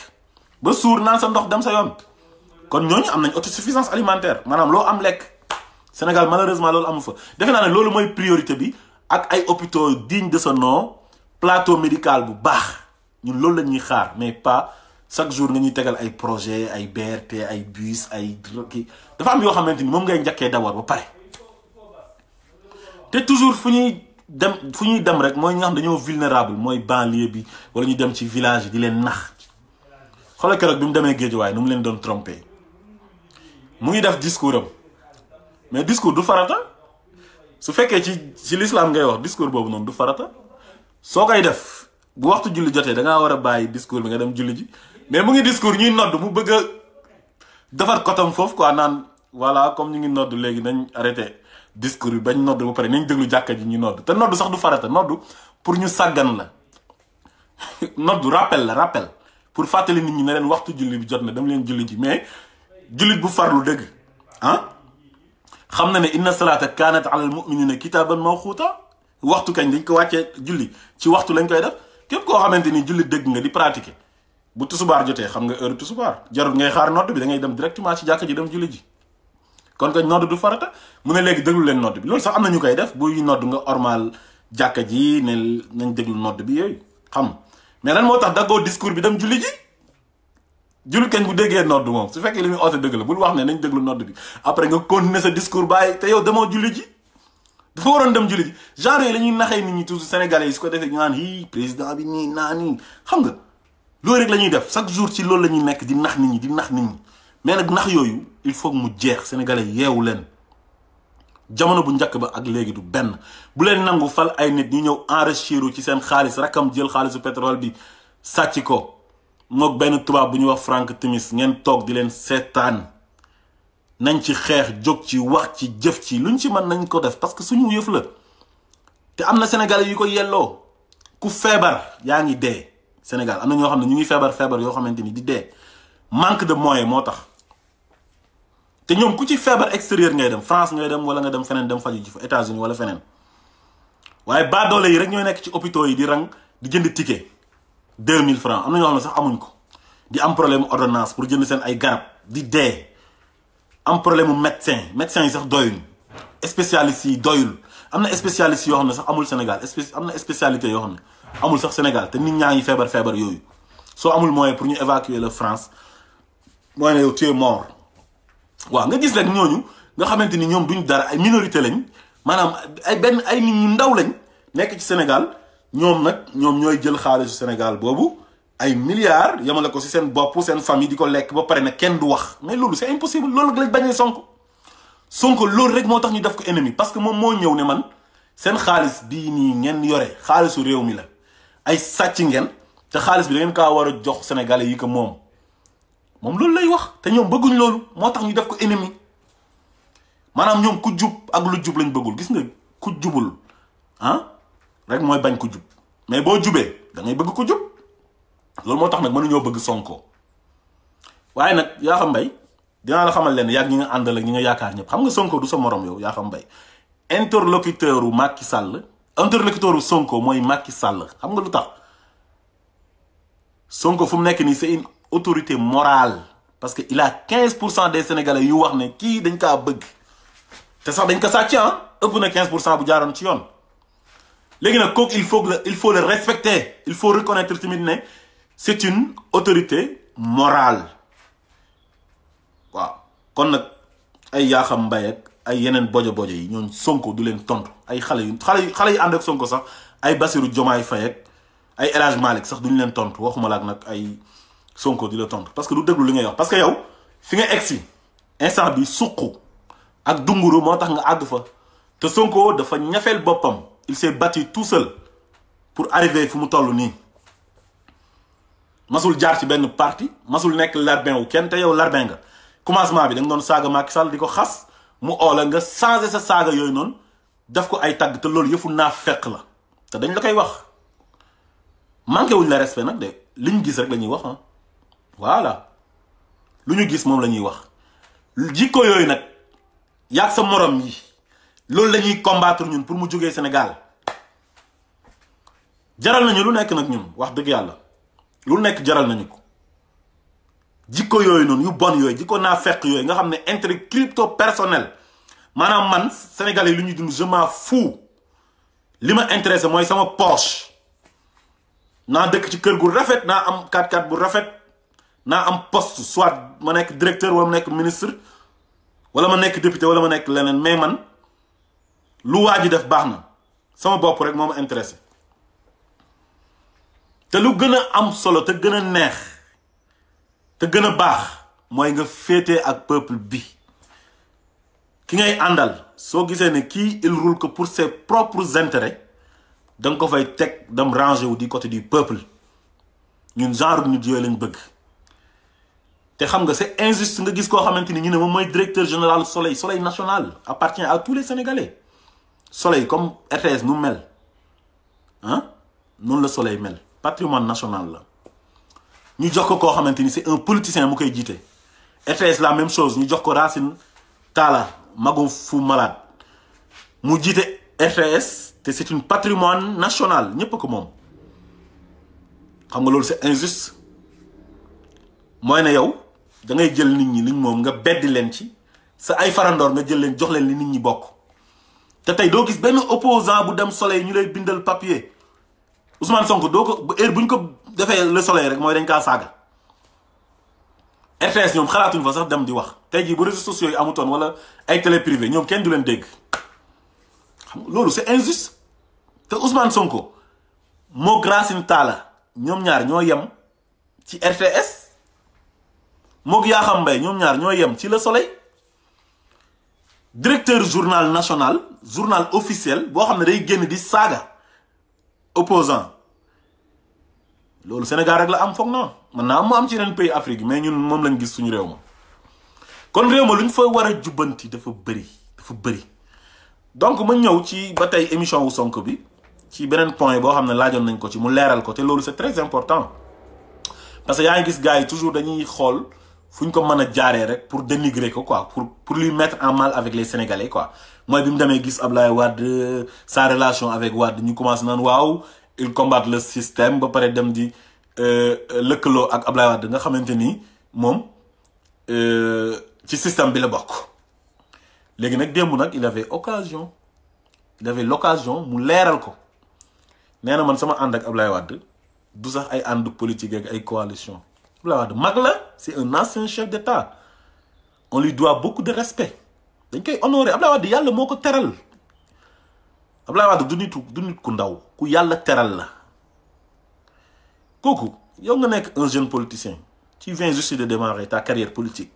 ba suur naan sa ndox dem sa yoon kon ñooñu am nañ autosuffisance alimentaire maanaam loo am lekk Sénégal malheureusement loolu amu fa defe naa ne loolu mooy priorité bi ak ay hôpitaux dignes de ce nom plateau médical bu baax ñun loolu la ñuy xaar mais pas chaque jour nga ñuy tegal ay projet ay BRT ay bus ay kii dafa am yoo xamante ni moom ngay njëkkee d'abord ba pare te toujours fu ñuy dem rek mooy ñi nga xam dañoo vulnérable mooy banlieue bi wala ñu dem ci village di leen nax xoolal keroog bi mu demee Géejawaay nu mu leen doon trompé mu ngi def discours am mais discours du farata su fekkee ci l'islam ngay wax discours boobu noonu du farata soo koy def bu waxtu julli jotee da ngaa war a bàyyi discours bi nga dem julli ji mais mu ngi discours ñuy nodd mu bëgg a defar kotam foofu quoi naan voilà comme ñu ngi nodd léegi nañ arrêté discours bi bañ nodd ba pare nañ déglu jàkka ji ñu nodd te nodd sax du farata nodd pour ñu sàggan la nodd rappel pour fàttali nit ñi ne leen waxtu julli bi jot na dem leen julli ji mais jullit bu farlu dëgg xam na ne inna salaata kaanat alal mu'minina kitaaban mawquuta waxtu kañ dañ ko wàccee julli ci waxtu lañ koy def képp koo xamante ni julli dëgg nga di pratiquer bu tusubaar jotee xam nga heure tusubaar jarul ngay xaar nodd bi da ngay dem directement ci jàkka ji dem julli ji kon kañ nodd du farata mu ne léegi déglu leen nodd bi loolu sax am na ñu koy def buy nodd nga ormal jàkka ji ne nañ déglu nodd bi yooyu xam mais lan moo tax daggoo discours bi dem julli ji jullit kañ bu déggee nodd moom su fekkee li muy oote dëgg la bul wax ne nañ déglu nodd bi après nga continuer sa discours bàyyi te yow demoo julli ji dafa waroon dem julli ji genre yi la ñuy naxee nit ñi toujours sénégalais yi su ko defee ñu naan hi président bi nii naa nii xam nga loolu rek la ñuy def chaque jour ci loolu la ñuy nekk di nax nit ñi mais nag nax yooyu il faut mu jeex sénégalais yeewu leen jamono bu njëkk ba ak léegi du benn bu leen nangu fal ay nit ñi ñëw enrichir ci seen xaalis rakam jël xaalisu pétrole bi sàcc ko mook benn tubaab bu ñuy wax Frank Timis ngeen toog di leen seetaan nañ ci xeex jóg ci wax ci jëf ci luñ ci mën nañ ko def parce que suñu yëf la te am na sénégalais yu ko yelloo ku feebar yaa ngi dee Sénégal am na ñoo xam ne ñu ngi feebar yoo xamante ni di dee manque de moyens moo tax te ñoom ku ci feebar extérieur ngay dem France ngay dem wala nga dem feneen dem faju ji fa États-Unis wala feneen waaye baadoole yi rek ñooy nekk ci hôpitaux yi di rang di jënd ticket 2000 francs am na ñoo xam ne sax amuñ ko di am problème ordonnance pour jënd seen ay garab di dee am problème mu médecin yi sax doyuñ spécialistes yi doyul am na spécialistes yoo xam ne sax amul Sénégal am na spécialité yoo xam ne amul sax Sénégal te nit ñaa ngi feebar yooyu soo amul moyen pour ñu évacuer la France mooy ne yow tu es mort. waaw nga gis rek ñooñu nga xamante ni ñoom duñ dara ay minorité lañ maanaam ay nit ñu ndaw lañ nekk ci Sénégal ñoom nag ñoom ñooy jël xaalisu Sénégal boobu ay milliards yamale ko ci seen bopp seen famille di ko lekk ba pare ne kenn du wax mais loolu c'est impossible loolu lañ bañee Sonko loolu rek moo tax ñu def ko ennemi parce que moom moo ñëw ne man seen xaalis bii nii ngeen yore xaalisu réew mi la ay sàcc ngeen te xaalis bi da ngeen kaa war a jox sénégalais yi ko moom loolu lay wax te ñoom bëgguñ loolu moo tax ñu def ko ennemi maanaam ñoom ku jub ak lu jub lañ bëggul gis nga ku jubul rek mooy bañ ku jub mais boo jubee da ngay bëgg ku jub loolu moo tax nag mënuñoo bëgg Sonko waaye nag yaa xam mbay dinaa la xamal leen yàgg ñi nga àndal ak ñi nga yaakaar ñëpp xam nga Sonko du sa morom yow yaa xam mbay interlocuteur u Macky Sall interlocuteur u Sonko mooy Macky Sall xam nga lu tax Sonko fu mu nekk nii c'est une autorité morale parce que il a 15% des sénégalais yu wax ne kii dañ kaa bëgg te sax dañ ko sàcc ëpp na 15% bu jaaroon ci yoon léegi nag kooku il faut le respecter il faut reconnaître tamit ne c'est une autorité morale waaw kon nag ay Yakham Mbaye ak ay yeneen bojo yi ñoon Sonko du leen tontu ay xale yi ànd ak Sonko sax ay Bassirou Diomaye Faye ak ay El Hadj Malick sax duñu leen tontu waxuma la ak nag ay Sonko di la tontu parce que du déglu li ngay wax parce que yow fi nga egsi instant bi suqu ak dunguru moo tax nga àgg fa te Sonko dafa ñafeel boppam il s'est battu tout seul pour arriver fu mu toll nii masul jaar ci benn parti masul nekk larbin wu kenn te yow larbin nga commencement bi da nga doon saaga Macky Sall di ko xas mu oola nga changé sa saaga yooyu noonu def ko ay tagg te loolu yëfu naa fekk la te dañ la koy wax manqué wuñ la respect nag de li ñu gis rek la ñuy wax voilà lu ñu gis moom la ñuy wax jikko yooyu nag yaag sa morom yi loolu la ñuy combattre ñun pour mu jógee Sénégal jaral nañu lu nekk nag ñun wax dëgg yàlla lu nekk jaral nañu ko jikko yooyu noonu yu bon yooyu jikko naa fekk yooyu nga xam ne intérêt crypto personnel maanaam man sénégalais lu ñuy dund je m'en fous li ma intéressé mooy sama poche naa dëkk ci kër gu rafet naa am 4x4 bu rafet naa am poste soit ma nekk directeur wala ma nekk ministre wala ma nekk député wala ma nekk leneen mais man lu waa ji def baax na sama bopp rek moo ma intéressé te lu gën a am solo te gën a neex te gën a baax mooy nga féete ak peuple bi ki ngay àndal soo gisee ne kii il roule que pour ses propres intérêts da nga ko fay teg dem ranger wu du côté du peuple ñun genre nit yooyu lañ bëgg te xam nga c'est injuste nga gis koo xamante ni ñu ne moom mooy directeur général Soleil national appartient à tous les Sénégalais Soleil comme RTS nu mel noonu la Soleil mel patrimoine national la ñu jox ko koo xamante ni c'est un politicien mu koy jiite RTS la même chose ñu jox ko Racine Talla Magu Fu Malade mu jiite RTS te c'est une patrimoine national ñépp ko moom xam nga loolu c'est injuste mooy ne yow da ngay jël nit ñi liñ moom nga beddi leen ci sa ay farandoor nga jël leen jox leen li nit ñi bokk te tey doo gis benn opposant bu dem Soleil ñu lay bindal papier Ousmane Sonko doo ko heure bu ñu ko defee le Soleil rek mooy dañ kaa saaga RTS ñoom xalaatuñ fa sax dem di wax tey jii bu réseaux sociaux yi amutoon wala ay télé privé ñoom kenn du leen dégg xam nga loolu c'est injuste te Ousmane Sonko moo Racine Talla ñoom ñaar ñoo yem ci RTS moog Yakham Mbaye ñoom ñaar ñoo yem ci Le Soleil directeur journal national journal officiel boo xam ne day génn di saaga opposant loolu Sénégal rek la am foog na man naa mu am ci yeneen pays Afrique mais ñun moom lañ gis suñu réew ma kon réew ma lu ñu fa war a jubbanti dafa bëri donc ma ñëw ci ba tey émission wu Sonko bi ci beneen point boo xam ne laajoon nañ ko ci mu leeral ko te loolu c'est très important parce que yaa ngi gis gars yi toujours dañuy xool fu ñu ko mën a jaaree rek pour dénigrer ko quoi pour lui mettre en mal avec les Sénégalais quoi mooy bi mu demee gis Abdoulaye Wade sa relation avec Wade ñu commencé naan waaw il combat le système ba pare dem di lëkkaloo ak Abdoulaye Wade nga xamante ni moom ci système bi la bokk léegi nag démb nag il avait l'occasion mu leeral ko nee na man sama ànd ak Abdoulaye Wade du sax ay ànd politique ak ay coalition Abdoulaye Wade mag la c'est un ancien chef d'État on lui doit beaucoup de respect dañ koy honorer Abdoulaye Wade yàlla moo ko teral Abdoulaye Wade du nit ku ndaw ku yàlla teral la kooku yow nga nekk un jeune politicien qui vient juste de démarrer ta carrière politique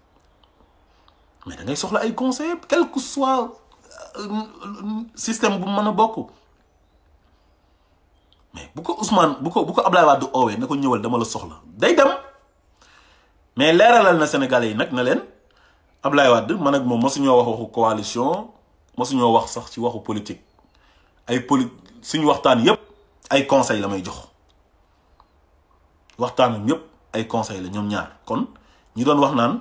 mais da ngay soxla ay conseillers quel que soit système bu mën a bokk mais bu ko Ousmane bu ko Abdoulaye Wade oowee na ko ñëwal dama la soxla day dem mais leeralal na Sénégalais yi nag na leen Abdoulaye Wade man ak moom mosuñoo wax waxu coalition mosuñoo wax sax ci waxu politique suñu waxtaan yépp ay conseil la may jox waxtaanam yépp ay conseil la ñoom ñaar kon ñi doon wax naan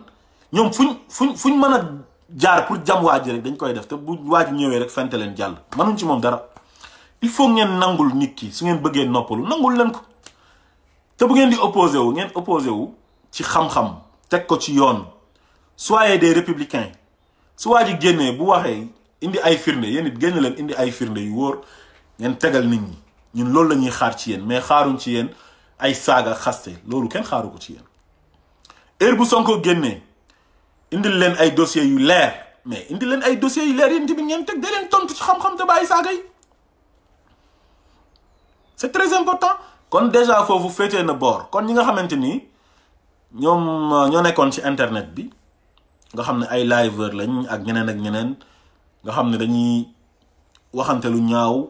ñoom fuñ mën a jaar pour jam waa ji rek dañ koy def te bu waa ji ñëwee rek fente leen jàll mënuñ ci moom dara il faut ngeen nangul nit ki su ngeen bëggee noppalu nangul leen ko te bu ngeen di opposé wu ngeen opposé wu ci xam-xam teg ko ci yoon soyez des républicains su waa ji génnee bu waxee indi ay firnde yéen it génn leen indi ay firnde yu wóor ngeen tegal nit ñi ñun loolu la ñuy xaar ci yéen mais xaaruñ ci yéen ay saaga xaste loolu kenn xaaru ko ci yéen heure bu Sonko génnee indil leen ay dossiers yu leer mais indil leen ay dossiers yu leer yéen tamit ngeen teg da leen tontu ci xam-xam te bàyyi saaga yi c'est très important kon déjà foofu féetee na boor kon ñi nga xamante ni ñoom ñoo nekkoon ci internet bi nga xam ne ay liveur lañ ak ñeneen nga xam ne dañuy waxante lu ñaaw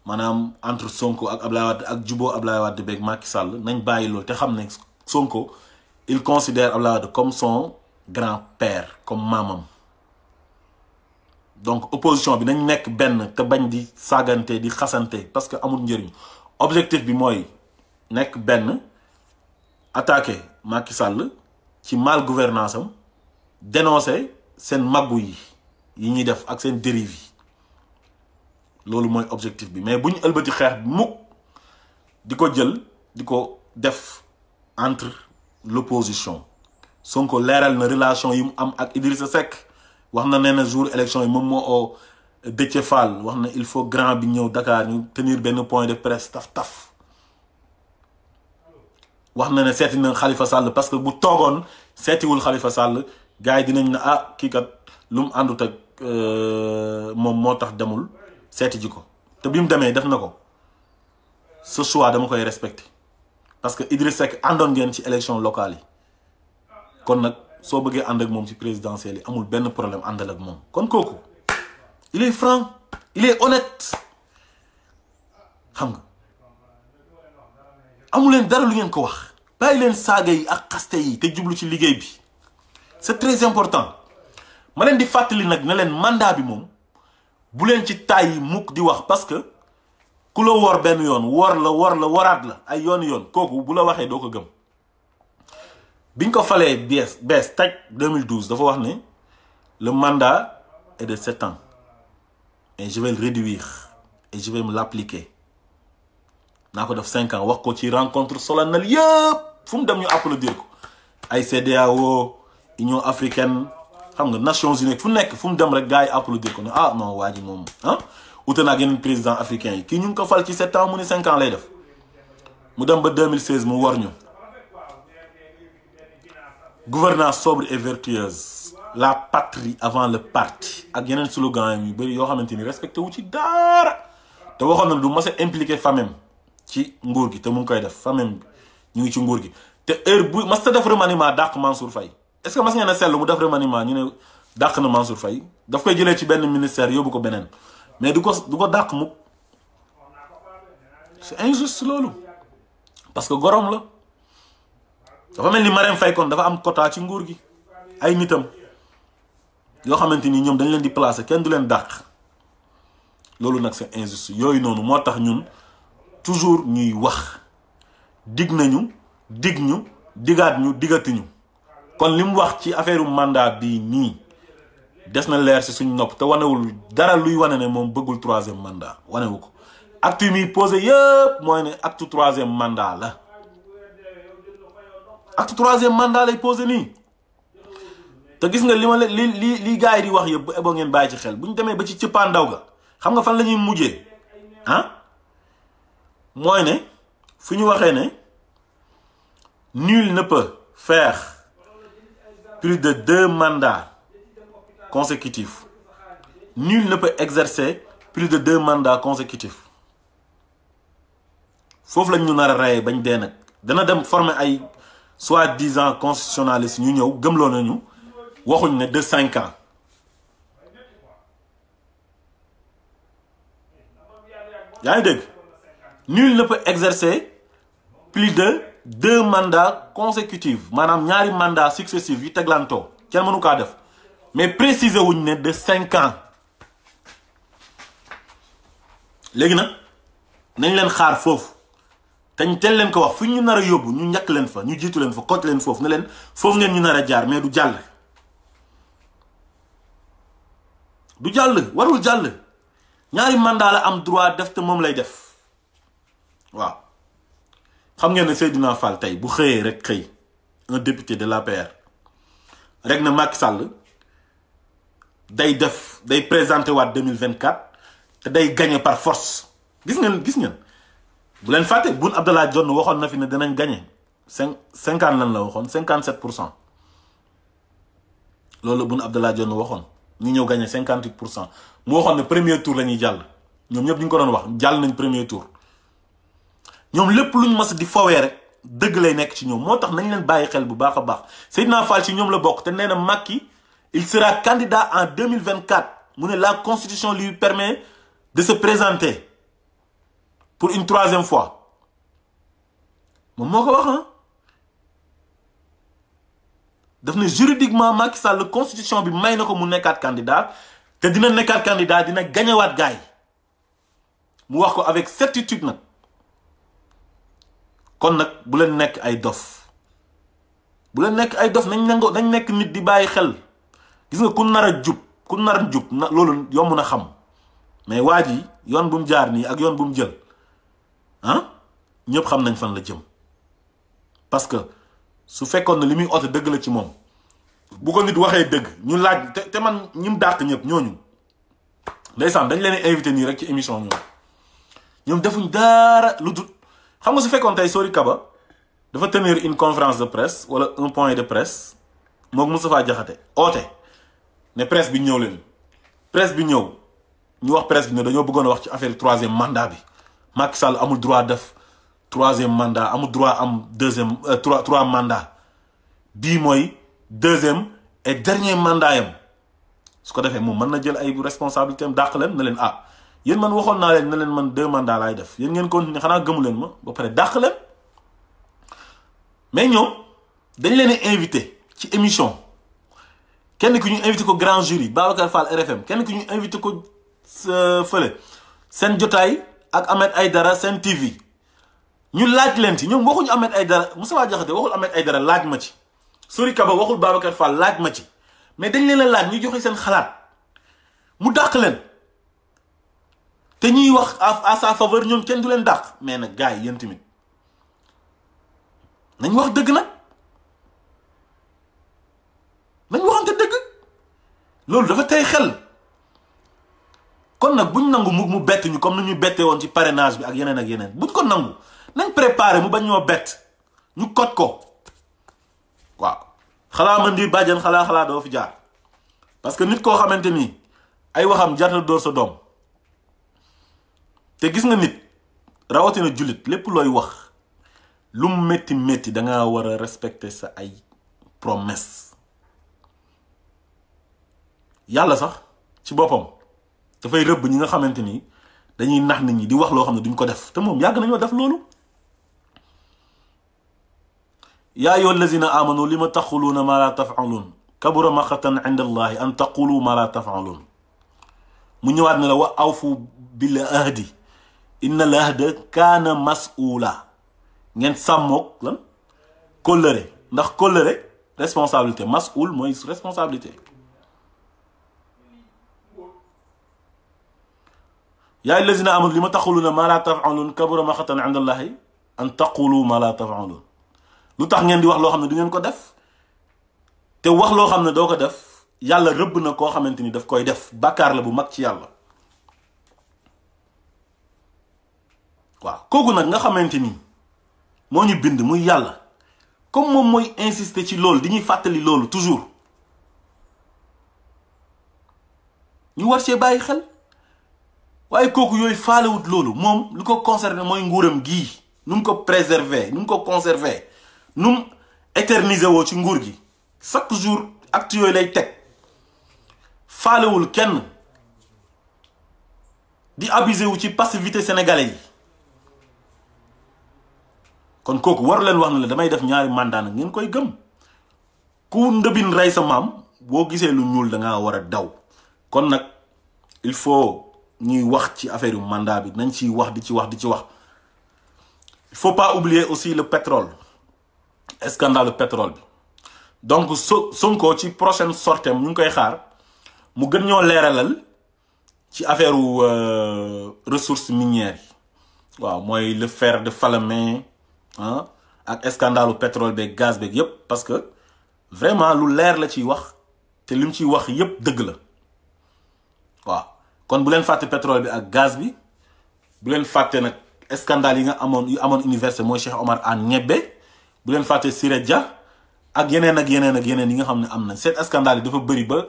maanaam entre Sonko ak Abdoulaye Wade ak juboo Abdoulaye Wade beeg Macky Sall nañ bàyyi loolu te xam ne Sonko il considère Abdoulaye Wade comme son grand-père comme maamam donc opposition bi nañ nekk benn te bañ di saagante di xasante parce que amul njëriñ objectif bi mooy nekk benn attaquer Macky Sall ci mal gouvernance am dénoncer seen maggu yi ñuy def ak seen dérive yi loolu mooy objectif bi mais bu ñu ëlbati xeex bi mukk di ko jël di ko def entre l'opposition Sonko leeral na relation yi mu am ak Idrissa Seck wax na nee na jour élection yi moom moo oo Déthié Fall wax na il faut grand bi ñëw Dakar ñu tenir benn point de presse taf wax na ne seeti na Khalifa Sall parce que bu toogoon seetiwul Khalifa Sall gars yi dinañ na kii kat lu mu àndut ak moom moo tax demul seeti ji ko te bi mu demee def na ko ce choix dama koy respecté parce que Idriss Seck àndoon ngeen ci élection locale yi kon nag soo bëggee ànd ak moom ci présidentielle yi amul benn problème àndal ak moom kon kooku il est franc il est honnête xam nga amu leen dara lu ngeen ko wax bàyyi leen saaga yi ak xaste yi te jublu ci liggéey bi c'est très important ma leen di fàttali nag ne leen mandat bi moom bu leen ci taay yi mukk di wax parce que ku la wor benn yoon wor la waraat la ay yoon kooku bu la waxee doo ko gëm biñ ko falee bees taj 2012 dafa wax ne le mandat est de 7 ans et je vais le réduire et je vais me l'appliquer naa ko def 5 ans wax ko ci rencontre solennelle yëpp fu mu dem ñu applaudir ko ay CEDEAO Union africaine xam nga Nations Unies fu nekk fu mu dem rek gars yi applaudir ko ne non waa ji moom ute naa ak yeneen président africain yi kii ñu ngi ko fal ci 7 ans mu ne 5 ans lay def mu dem ba 2016 mu war ñu gouvernance sobre et vertueuse la patrie avant le parti ak yeneen slogan yu bëri yoo xamante ni respecté wu ci dara te waxoon na du mas a impliqué famem ci nguur gi te mu ngi koy def famem ñu ngi ci nguur gi te heure bu mas ta def remaniement dàq Mansour Faye est-ce que mas ngeen a seetlu mu def remaniement ñu ne dàq na Mansour Faye daf koy jëlee ci benn ministère yóbbu ko beneen mais du ko dàq mukk c'est injuste loolu parce que gorom la dafa mel ni Marème Faye kon dafa am quota ci nguur gi ay nitam yoo xamante ni ñoom dañ leen di placer kenn du leen dàq loolu nag c'est injuste yooyu noonu moo tax ñun toujours ñuy wax dig nañu dig ñu digaat ñu digatiñu kon li mu wax ci affaire mandat bii nii des na leer si suñu nopp te wanewul dara luy wane ne moom bëggul 3e mandat wanewu ko acte yi muy posé yëpp mooy ne acte 3e mandat la acte 3e mandat lay posé nii te gis nga li gars yi di wax yëpp bu ebo ngeen bàyyi ci xel bu ñu demee ba ci cëppaandaw ga xam nga fan la ñuy mujjee mooy ne fu ñu waxee ne Nul ne peut faire plus de 2 mandats consécutifs. Nul ne peut exercer plus de 2 mandats consécutifs. Foofu lañ ñu nar a rayé bañ dee nag dana dem former ay soi-disant constitutionnalistes ñu ñëw gëmloo nañu waxuñ ne de 5 ans. yaa ngi dégg nul ne peut exercer plus de 2 mandats consécutifs maanaam ñaari mandats successifs yu teglantoo kenn mënu kaa def mais préciser wuñ ne de 5 ans. léegi nag nañ leen xaar foofu te teel leen ko wax fu ñu nar a yóbbu ñu ñàkk leen fa ñu jiitu leen fa coach leen foofu ne leen foofu ngeen ñu nar a jaar mais du jàll. du jàll warul jàll ñaari mandat la am droit def te moom lay def waaw. xam ngeen ne Seydina Fall tey bu xëyee rek xëy un député de l'APR rek na Macky Sall day présenté waat 2024 te day gagné par force. gis ngeen bu leen fàtte Boun Abdallah Dionne waxoon na fi ne dinañ gagné 50 lan la waxoon 57%. loolu Boun Abdallah Dionne waxoon ñu ñëw gagné 58%. mu waxoon ne premier tour la ñuy jàll ñoom ñëpp ñu ngi ko doon wax jàll nañ premier tour. ñoom lépp luñ mas di fowee rek dëgg lay nekk ci ñoom moo tax nañ leen bàyyi xel bu baax a baax Seydina Fall ci ñoom la bokk te nee na Macky il sera candidat en 2024 mu ne la constitution lui permet de se présenter pour une 3e fois moom moo ko wax ah. daf ne juridiquement Macky Sall constitution bi may na ko mu nekkaat candidat te dina nekkaat candidat dina gañewaat gaay mu wax ko avec certitude nag. kon nag bu leen nekk ay dof nañ nekk nit di bàyyi xel gis nga ku nar a jub loolu yomb na xam mais waa ji yoon bu mu jaar nii ak yoon bu mu jël ñëpp xam nañ fan la jëm parce que su fekkoon ne li muy oote dëgg la ci moom bu ko nit waxee dëgg ñu laaj te man ñi mu dàq ñëpp ñooñu ndeysaan dañ leen invité nii rek ci émission ñoom defuñ dara lu dul xam nga su fekkoon tey Sori Kaba dafa tenir une conférence de presse wala un point de presse moom Moustapha Diakhaté oote ne presse bi ñëw leen presse bi ñëw ñu wax presse bi ne dañoo bëggoon a wax ci affaire 3e mandat bi Macky Sall amul droit def 3e mandat amul droit am 3 mandat bii mooy 2e et dernier mandat yam su ko defee moom mën na jël ay responsabilités am dàq leen ne leen yéen man waxoon naa leen ne leen man 2 mandats laay def yéen ngeen continuer xanaa gëmu leen ma ba pare dàq leen mais ñoom dañ leen invité ci émission kenn ki ñu invité ko grand jury Babacar Fall RFM kenn ki ñu invité ko fële seen jotaay ak Ahmed Aïdara seen TV ñu laaj leen ci ñoom waxuñu Ahmed Aïdara Moustapha Diakhaté waxul Ahmed Aïdara laaj ma ci Sori Kaba waxul Babacar Fall laaj ma ci mais dañ leen a laaj ñu joxe seen xalaat mu dàq leen. te ñuy wax à sa faveur ñoom kenn du leen dàq mais nag gars yi yéen tamit nañ wax dëgg nag nañ waxante dëgg loolu dafa tey xel kon nag buñ nangu mu bett ñu comme ni ñu bettee woon ci parrainage bi ak yeneen buñ ko nangu nañ préparé mu bañ ñoo bett ñu kot ko waaw xalaa man di bàjjan xalaa doo fi jaar parce que nit koo xamante ni ay waxam jarta dóor sa doom te gis nga nit rawatina jullit lépp looy wax lu mu métti danga war a respecter sa ay promesse yàlla sax ci boppam dafay rëbb ñi nga xamante ni dañuy nax nit ñi di wax loo xam ne duñ ko def te moom yàgg nañoo def loolu yaa ayyuha allazina amanu lima taquluuna ma la taf'aluun kabura maqtan inda allahi an taqulu ma la taf'aluun mu ñëwaat ne la wa awfu bil ahdi inna al ahda kaana mas'uula ngeen sàmmook lan kóllëre ndax kóllëre responsabilité mas'uul mooy responsabilité yaa ayyuha allazina amanu lima taquluuna ma la taf'aluun kabura maqtan inda allahi an taqulu ma la taf'aluun lu tax ngeen di wax loo xam ne du ngeen ko def te wax loo xam ne doo ko def yàlla rëbb na koo xamante ni daf koy def bàkkaar la bu mag ci yàlla waaw kooku nag nga xamante ni moo ñu bind muy yàlla comme moom mooy insister ci loolu di ñuy fàttali loolu toujours ñu war cee bàyyi xel waaye kooku yooyu faalewut loolu moom lu ko concerné mooy nguuram gii nu mu ko préserver nu mu ko conserver nu mu éterniser woo ci nguur gi chaque jour acte yooyu lay teg faalewul kenn di abuser wu ci passivité sénégalais yi kon kooku waru leen wax ne la damay def ñaari mandat nag ngeen koy gëm ku ndëbin rey sa maam boo gisee lu ñuul da ngaa war a daw kon nag il faut ñuy wax ci affaire yu mandat bi nañ ciy wax di ci wax il faut pas oublier aussi le pétrole scandale pétrole bi donc Sonko ci prochaine sortie ñu ngi koy xaar mu gën ñoo leeralal ci affaire ressources minières yi waaw mooy le fer de Falémé ak scandale pétrole beeg gaz beeg yépp parce que vraiment lu leer la ciy wax te li mu ciy wax yépp dëgg la waaw kon bu leen fàtte pétrole bi ak gaz bi bu leen fàtte nag scandale yi nga amoon université mooy Cheikh Omar Anne Ñebbe bu leen fàtte Siré Dia ak yeneen yi nga xam ne am na seen scandale yi dafa bëri ba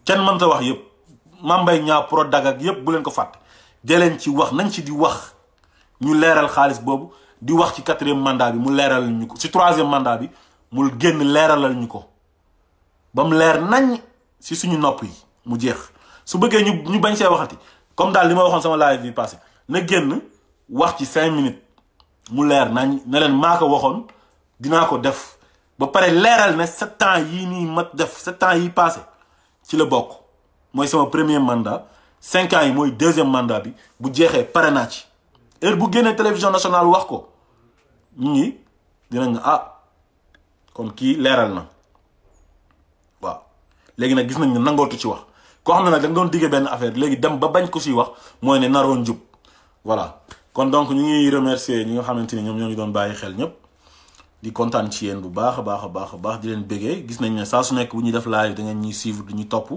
kenn mënta wax yépp Mame Mbaye Niang Prodac ak yépp bu leen ko fàtte dee leen ci wax nañ ci di wax ñu leeral xaalis boobu di wax ci 4e mandat bi mu leeralal ñu ko ci 3e mandat bi mu génn leeralal ñu ko ba mu leer nañ ci suñu nopp yi mu jeex su bëggee ñu bañ see waxati comme daal li ma waxoon sama live bi passé na génn wax ci 5 minutes mu leer nañ ne leen maa ko waxoon dinaa ko def ba pare leeral ne 7 ans yii nii ma def 7 ans yi passé ci la bokk mooy sama 1er mandat 5 ans yi mooy 2e mandat bi bu jeexee pare naa ci heure bu génnee télévision nationale wax ko ñu ngi dinañ kon kii leeral na waaw léegi nag gis nañ ne nangootu ci wax koo xam ne nag da nga doon diggee benn affaire léegi dem ba bañ ko si wax mooy ne naroon jub voilà kon donc ñu ngi remercier ñi nga xamante ni ñoom ñoo ñu doon bàyyi xel ñëpp di kontaan ci yéen bu baax a baax di leen bëggee gis nañ ne saa su nekk bu ñuy def live da ngeen ñuy suivre du ñu topp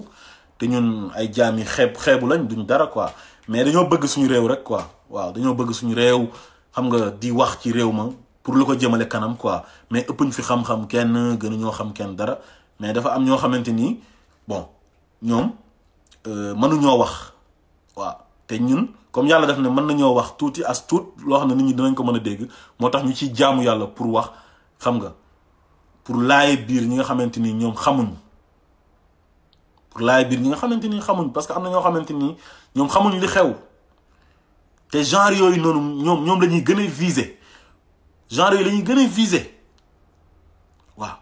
te ñun ay jaam yi xeebu lañ duñ dara quoi mais dañoo bëgg suñu réew rek quoi waaw dañoo bëgg suñu réew xam nga di wax ci réew ma pour lu ko jëmale kanam quoi mais ëppuñ fi xam-xam kenn gënuñoo xam kenn dara mais dafa am ñoo xamante ni bon ñoom mënuñoo wax waaw te ñun comme yàlla def ne mën nañoo wax tuuti as tuut loo xam ne nit ñi dinañ ko mën a dégg moo tax ñu ciy jaamu yàlla pour wax xam nga pour laaye biir ñi nga xamante ni ñoom xamuñ pour laaye biir ñi nga xamante ni xamuñ parce que am na ñoo xamante ni ñoom xamuñ li xew te genre yooyu noonu ñoom la ñuy gën a viser genre yooyu la ñuy gën a viser waaw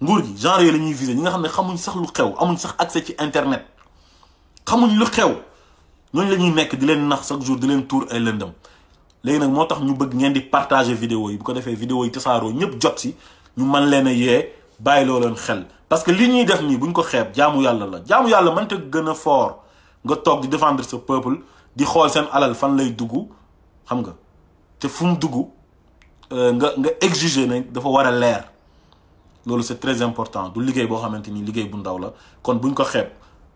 nguur gi genre yooyu la ñuy viser ñi nga xam ne xamuñ sax lu xew amuñ sax accès ci internet xamuñ lu xew ñooñu la ñuy nekk di leen nax chaque jour di leen tuur ay lëndëm léegi nag moo tax ñu bëgg ngeen di partager vidéo yi bu ko defee vidéo yi tasaaroo ñëpp jot si ñu mën leen a yee bàyyi loo leen xel parce que li ñuy def nii buñ ko xeeb jaamu yàlla la jaamu yàlla mënta gën a fort nga toog di défendre sa peuple di xool seen alal fan lay dugg xam nga te fu mu dugg nga exiger ne dafa war a leer loolu c'est très important du liggéey boo xamante ni liggéey bu ndaw la kon buñ ko xeeb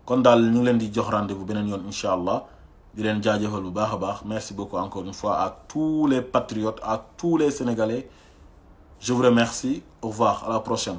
kon daal ñu ngi leen di jox rendez-vous beneen yoon incha allah di leen jaajëfal bu baax a baax merci beaucoup encore une fois à tous les patriotes à tous les sénégalais je vous remercie au revoir à la prochaine